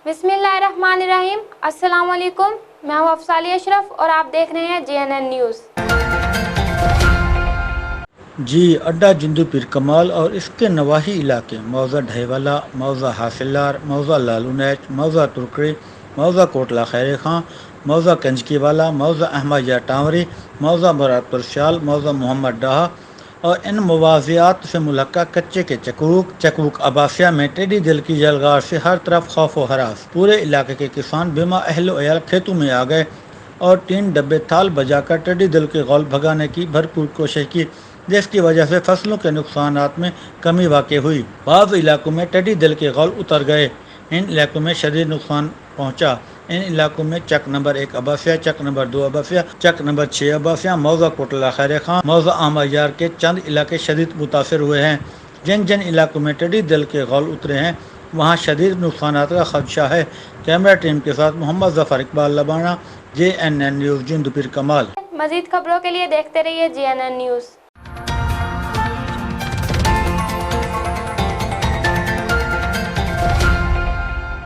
बिस्मिल्लाहिर्रहमानिर्रहीम। अस्सलाम वालेकुम। मैं हूँ अफसाली अशरफ और आप देख रहे हैं JNN न्यूज़। जी अड्डा जिंदू पीर कमाल और इसके नवाही इलाके मौज़ा ढाईवाला, मौज़ा हासिलार, मौज़ा लालूनैच, मौज़ा तुर्कड़ी, मौज़ा कोटला खैर खां, मौज़ा कंजकीवाला, मौज़ा अहमदिया टावरी, मौज़ा मुरादपुर शाल, मौज़ा मोहम्मद डाहा और इन मवाज़ियात से मुलक्का कच्चे के चकूक अबासिया में टेढ़ी दिल की जलगार से हर तरफ खौफ व हरास। पूरे इलाके के किसान बिमा अहल अयाल खेतों में आ गए और 3 डब्बे थाल बजाकर टेढ़ी दिल के गौल भगाने की भरपूर कोशिश की, जिसकी वजह से फसलों के नुकसानात में कमी वाक़ हुई। बाज़ इलाकों में टेढ़ी दिल के गौल उतर गए। इन इलाकों में शदीद नुकसान पहुँचा। इन इलाकों में चक नंबर 1 अबासिया, चक नंबर 2 अबासिया, चक नंबर 6 अबासिया, मौज़ा कोटला खैर खां, मौज़ा अहमदियार के चंद इलाके शदीद मुतासर हुए हैं। जिन जिन इलाकों में टेढ़ी दिल के गौल उतरे हैं वहाँ शदीद नुकसानात का खदशा है। कैमरा टीम के साथ मोहम्मद जफर इकबाल लबाना, JNN न्यूज़ जिंदू पीर कमाल। मज़ीद खबरों के लिए देखते रहिए JNN न्यूज़।